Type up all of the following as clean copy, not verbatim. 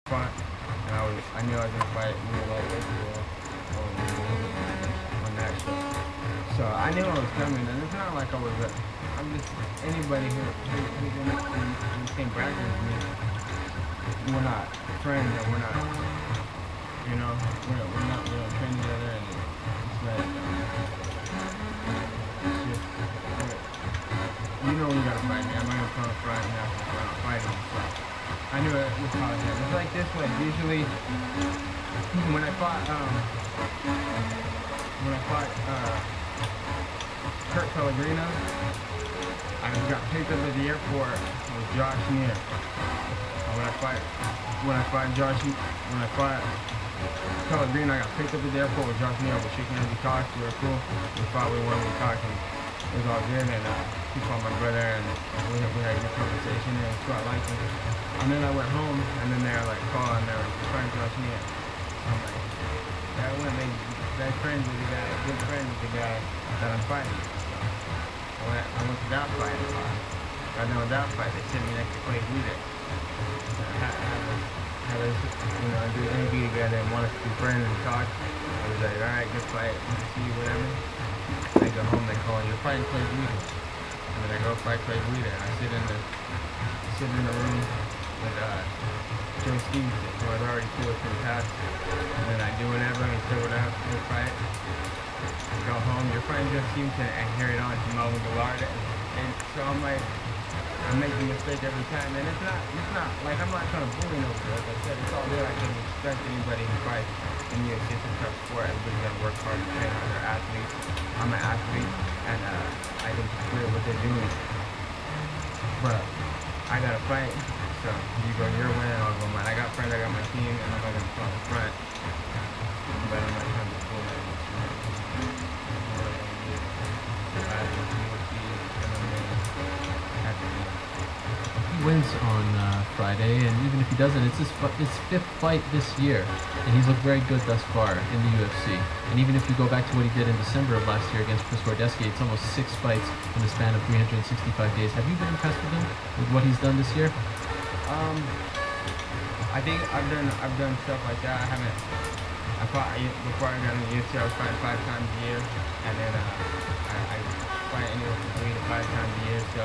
fought, and I knew I was gonna fight me lightweight on that show. So I knew I was coming, and it's not like I'm just anybody who's in the same bracket as me. We're not friends, and we're not, we don't train together, and it's like, it's just, when you gotta fight me. I'm not gonna come front and after I'm not fighting. So I knew it was probably him. It's like this way. Usually, when I fought Kurt Pellegrino, I got picked up at the airport with Josh Neer. When I fought Pellegrino, I got picked up at the airport with Josh Neer. We shook hands, we talked, we were cool. We fought, we won, we talked, and it was all good. And he called my brother, and we had a good conversation, and so I liked him. And then I went home, and then they were like, call, and they were fighting Josh Neer. I'm like, I went and made friends with the guy, good friends with the guy that I'm fighting. So I went to that fight. Got done with that fight, they sent me next to Clay Guida. Had us, do an interview together and want us to be friends and talk. I was like, alright, good fight, see you, whatever. And I go home, they call, you're fighting Clay Guida. And then I go fight Clay Guida. I sit in the room with Joe Stevenson, who I'd already fought with in the past. And then I do whatever, and say whatever, good fight. Go home, you're fighting Joe Stevenson, and carry it on to Melvin Gillard. And so I'm like, I'm making a mistake every time, and it's not like I'm not trying to bully nobody. Like I said, it's all good. I can respect anybody who fights in the UFC. It's a tough sport. Everybody's got to work hard to train hard. They're athletes. I'm an athlete, and I think it's great what they're doing. But I gotta fight, so you go your way, and I'll go mine. I got friends, I got my team, and I'm not gonna come in front. But I'm not trying to pull that much. He wins on Friday, and even if he doesn't, it's his fifth fight this year, and he's looked very good thus far in the UFC. And even if you go back to what he did in December of last year against Chris Wardesky, it's almost 6 fights in the span of 365 days. Have you been impressed with him, with what he's done this year? I think I've done stuff like that. I fought before I got in the UFC. I was fighting 5 times a year, and then I fight anywhere from 3 to 5 times a year. So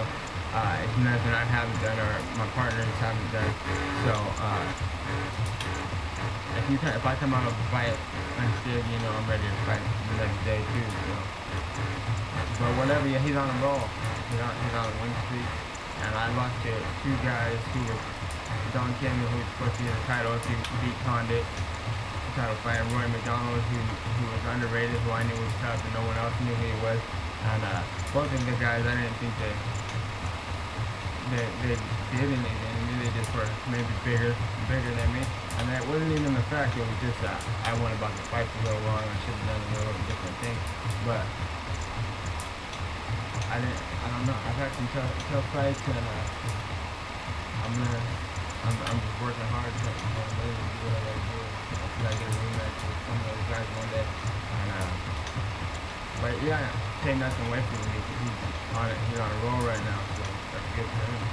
it's nothing I haven't done or my partners haven't done. So if I come out of a fight unsteered, I'm ready to fight the next day too. So, but whatever, yeah, he's on a roll. He's on a win streak, and I lost to 2 guys who were Don Kim, who was supposed to be the title if he beat Condit. Title fight, and Roy McDonald, who was underrated, who I knew was tough, and no one else knew who he was. And both of the guys, I didn't think they did anything. They just were maybe bigger than me. And that wasn't even the fact. It was just I wanted about the fight to go long. I should have done a little different thing. But I don't know. I've had some tough fights, and I'm just working hard to do what I gotta do. I get a rematch with some of those guys one day. And but yeah, take nothing away from him. He's on a roll right now, so that's good for him.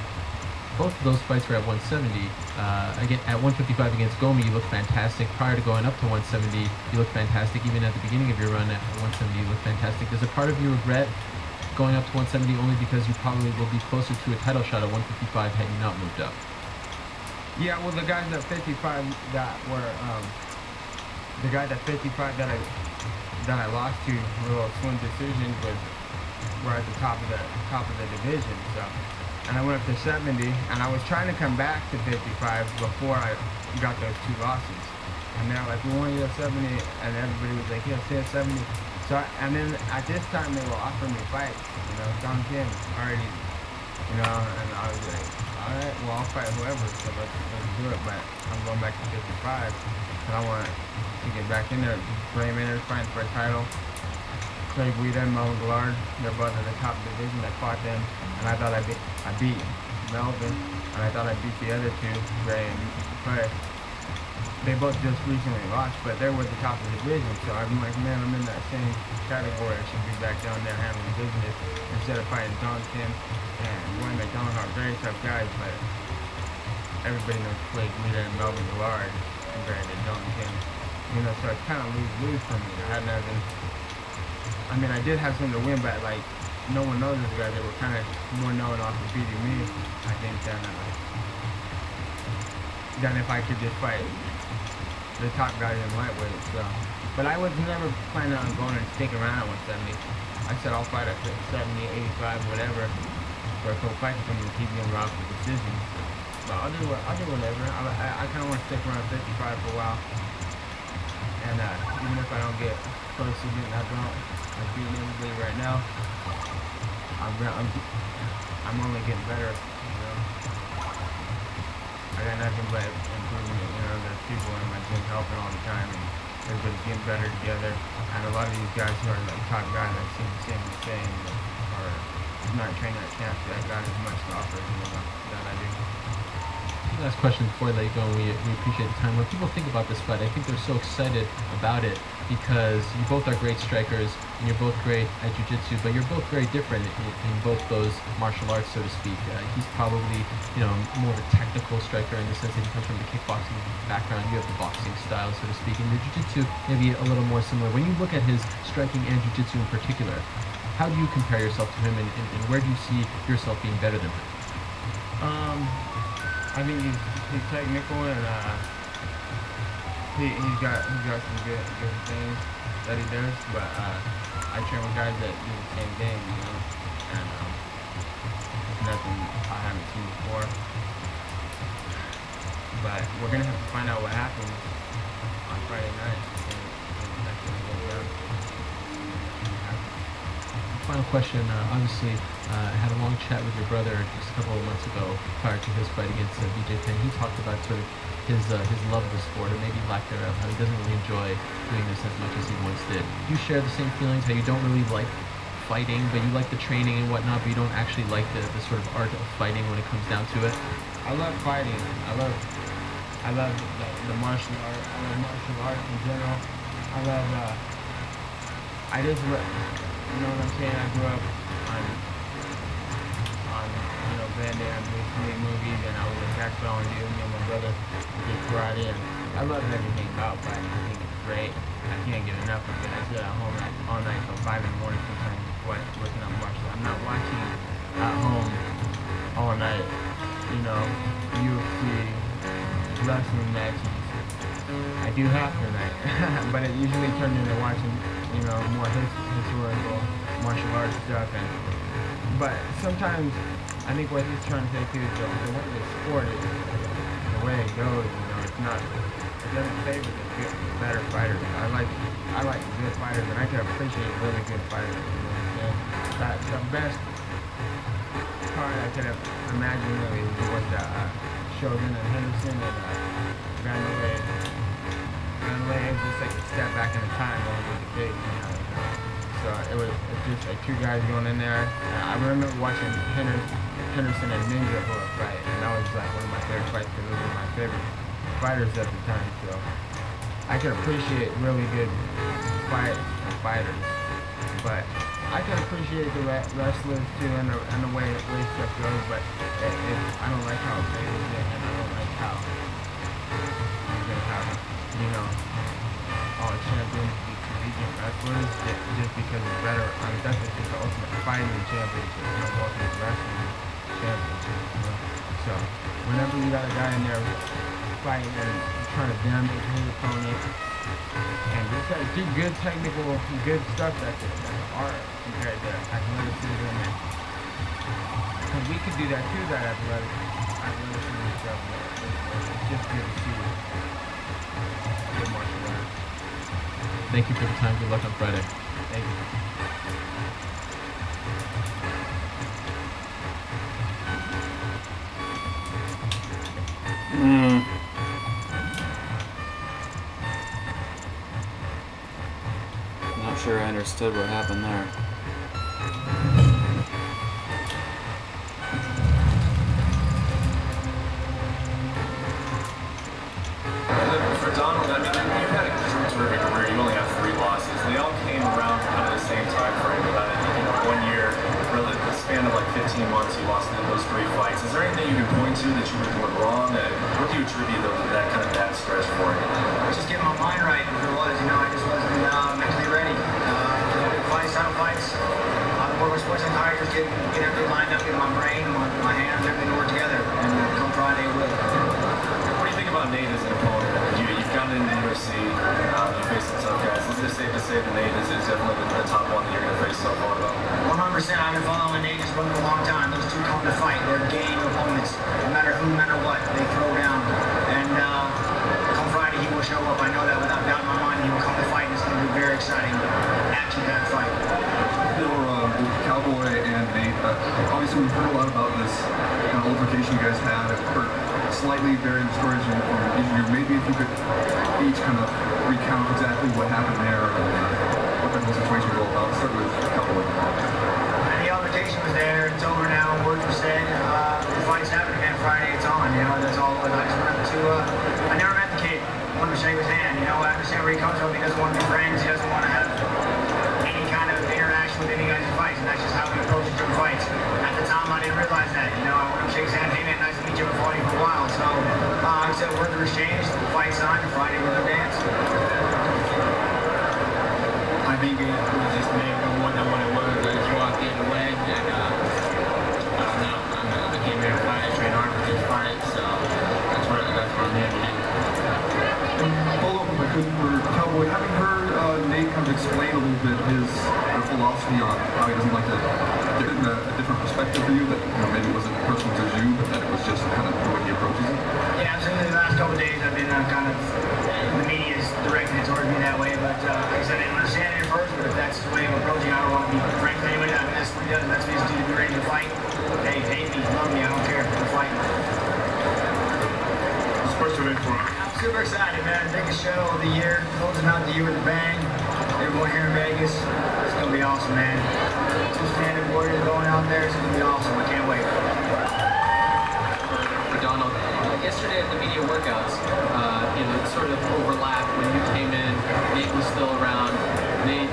Both of those fights were at 170. Again, at 155 against Gomi, you looked fantastic. Prior to going up to 170, you looked fantastic. Even at the beginning of your run at 170, you looked fantastic. Does a part of you regret going up to 170 only because you probably will be closer to a title shot at 155 had you not moved up? Yeah, well, the guys at 55 that were the guys at 55 that I lost to little swing decisions were at the top of the division. So, and I went up to 70, and I was trying to come back to 55 before I got those 2 losses. And they're like, we want you at 70, and everybody was like, yeah, stay at 70. So, and then at this time they were offering me fights. Don Kim already, and I was like, all right, well, I'll fight whoever, so let's do it. But I'm going back to 55, and I want to get back in there. Bray Maynard's fighting for a title. Clay Guida and Melvin Gillard, they're both at the top of the division. I fought them, and I thought I beat Melvin, and I thought I beat the other 2, Bray and Clay. They both just recently lost, but they're with the top of the division. So I'm like, man, I'm in that same category. I should be back down there handling business instead of fighting Don Kim and Roy McDonald are very tough guys, but everybody knows Blake Leader and Melvin Gillard compared to Dylan King. You know, so it's kind of lose-lose for me. I had nothing. I mean, I did have something to win, but like no one knows those guys. They were kind of more known off of beating me, I think, than if I could just fight the top guys in lightweight. So, but I was never planning on going and sticking around at 170. I said I'll fight at 70, 85, whatever, for a couple fights to come and keep getting robbed for decisions. But I'll do whatever. I kind of want to stick around 55 for a while, and even if I don't get close to getting that belt, I'm beating everybody right now. I'm only getting better. You know, I got nothing but improvement. You know, there's people in my gym helping all the time, and everybody's getting better together. And a lot of these guys who are like top guys that seem the same, are not training at camp that got as much to offer that I do. Last question before I let you go, and we appreciate the time. When people think about this fight, I think they're so excited about it because you both are great strikers and you're both great at jiu-jitsu, but you're both very different in both those martial arts, so to speak. He's probably, you know, more of a technical striker in the sense that he comes from the kickboxing background. You have the boxing style, so to speak, and the jiu-jitsu maybe a little more similar. When you look at his striking and jiu-jitsu in particular, how do you compare yourself to him, and where do you see yourself being better than him? I think he's technical, and he's got some good things that he does. But I train with guys that do the same thing, you know, and it's nothing I haven't seen before. But we're gonna have to find out what happens on Friday night. And that's gonna go down. Final question. Obviously, I had a long chat with your brother just a couple of months ago prior to his fight against BJ Penn. He talked about sort of his love of the sport, or maybe lack thereof, how he doesn't really enjoy doing this as much as he once did. Do you share the same feelings, how you don't really like fighting, but you like the training and whatnot, but you don't actually like the sort of art of fighting when it comes down to it? I love fighting. I love the martial art. I love martial arts in general. You know what I'm saying? I grew up on you know, Van Damme, Bruce Lee movies, and I was a taekwondo dude. Me and my brother did karate, and I love everything about fighting. I think it's great. I can't get enough of it. I sit at home all night till 5 in the morning sometimes working on martial arts. I'm not watching at home all night, you know, UFC wrestling matches. I do half the night, but it usually turned into watching, you know, more historical martial arts stuff. But sometimes I think what he's trying to say too is the way the sport is, the way it goes, you know, it doesn't favor the better fighters. I like good fighters, and I can appreciate really good fighters. You know what I'm saying? That's the best card I could have imagined really was Shogun and Henderson and Granole. Granole was just like a step back in the time when we were the big, you know. So it was just like two guys going in there. I remember watching Henderson and Ninja go fight, and that was like one of my favorite fights because those were my favorite fighters at the time. So I could appreciate really good fighters, but I can appreciate the wrestlers too and the way stuff goes. But I don't like how it favors it, and I don't like how you're gonna have, you know, all the champions be collegiate wrestlers just because it's better. I mean, that's just the ultimate fighting championship, you know, the ultimate wrestling championship. You know? So whenever you got a guy in there fighting and trying to damage his opponent, and just do good technical, good stuff, that's art compared to athleticism. Because we could do that too, that athleticism stuff. It's just good to see good martial arts. Thank you for the time. Good luck on Friday. Thank you. Not sure I understood what happened there. For Donald, I mean, you've had a terrific career. You only have 3 losses. They all came around kind of the same time frame, about 1 year, really the span span of like 15 months, you lost those 3 fights. Is there anything you can point to that you were doing wrong? What do you attribute that kind of bad stretch for? Just getting my mind right. I just wasn't mentally ready. Fights, title fights. More sports and tires, just get everything lined up, get my brain, my hands, everything to work together. And come Friday, it will. What do you think about Nate as an opponent? You've gotten into the UFC, you face some tough guys. Is it safe to say that Nate is definitely the top one that you're going to face so far, though? 100%. I've been following Nate just for a long time. Those two come to fight. They're game opponents. No matter who, no matter what, they throw down. And come Friday, he will show up. I know that without doubt in my mind. He will come to fight, and it's going to be very exciting. Action-packed fight. Cowboy and Nate, obviously we've heard a lot about this kind of altercation you guys had. I've heard slightly varying stories from each of you. Maybe if you could each kind of recount exactly what happened there and what that whole situation was all about. Let's start with Cowboy. The altercation was there. It's over now. Words were said. The fight's happening, man. Friday, it's on. That's all it was. I just wanted to. I never met the kid. I wanted to shake his hand. I understand where he comes from. He doesn't want to be friends. He doesn't want to have any kind of interaction with any guys in fights, and that's just how we approach each other fights. At the time, I didn't realize that. I wanted to shake his hand. Hey, man, nice to meet you. I've been following you for a while. So, I said, words were exchanged. The fight's on. Friday, we're going to dance. I think it was just maybe more than what it was. I just walked in the way, and I don't know. I came here to fight. I train hard for this fight, so that's what I'm here to do. Follow up if I could for Cowboy. Having heard Nate kind of explain a little bit his philosophy on how he doesn't like to give it a different perspective for you, that maybe it wasn't personal to you, but that it was just kind of the way he approaches it. Yeah, absolutely. The last couple of days I've been the media's directing it towards me that way, but like I said, I didn't understand it at first, but if that's the way of approaching, I don't want to be frank with anybody. I mean, that's what he does, and that's what he's doing to be ready to fight. Hey, hate me, love me, I don't care. We're fighting. What's your name for? I'm super excited, man. Biggest show of the year. Closing out the year with a bang. Everyone here in Vegas. It's going to be awesome, man. 2 standard warriors going out there. It's going to be awesome. I can't wait. Donald, yesterday at the media workouts, it sort of overlapped when you came in. Nate was still around. Nate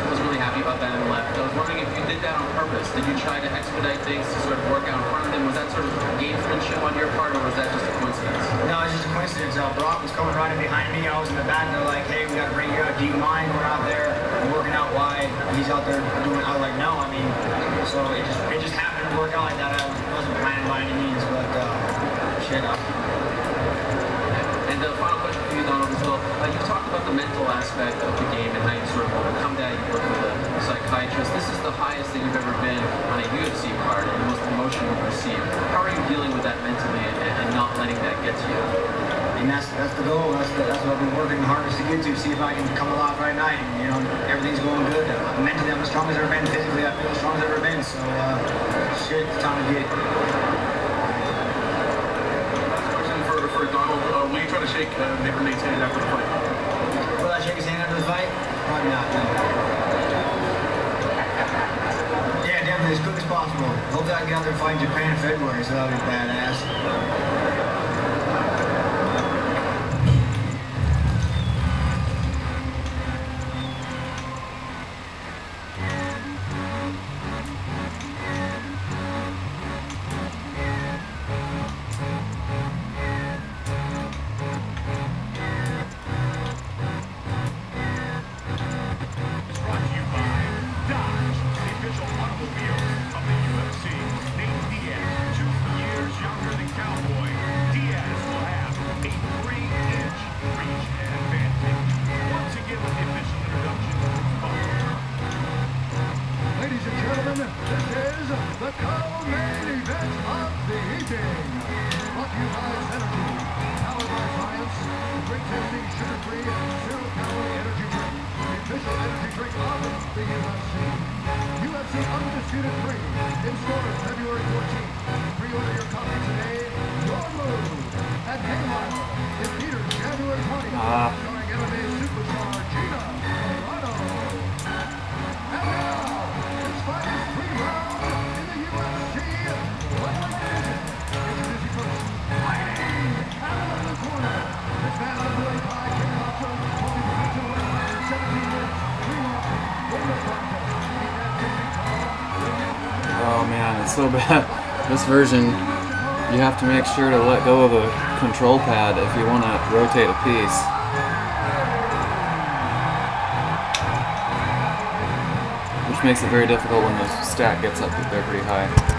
was really happy about that and left. I was wondering if you did that on purpose. Did you try to expedite things to sort of work out in front of him? Was that sort of gamesmanship on your part, or was that just a coincidence? No, it's just a coincidence. Brock was coming right in behind me. I was in the back, and they're like, hey, we got to bring you out. Do you mind going out there and working out wide? He's out there doing it. I was like, no, so it just happened to work out like that. I wasn't planning by any means, but shit. And the final question for you, Donald, as well. You talked about the mental aspect of the game and how you sort of overcome that. You work with a psychiatrist. This is the highest that you've ever been on a UFC card and the most promotion you've received. How are you dealing with that mentally and not letting that get to you? And that's the goal. That's what I've been working hardest to get to. See if I can come alive right now. And, everything's going good. Mentally, I'm as strong as I've ever been. Physically, I feel as strong as I've ever been. So, it's time to get it. For Donald, will you try to shake Nate's hand after the fight? Will I shake his hand after the fight? Probably not, no. Yeah, definitely, as quick as possible. Hopefully I can get out there and fight in Japan in February, so that'll be badass. Oh man, it's so bad. This version, you have to make sure to let go of the control pad if you want to rotate a piece. Which makes it very difficult when the stack gets up there pretty high.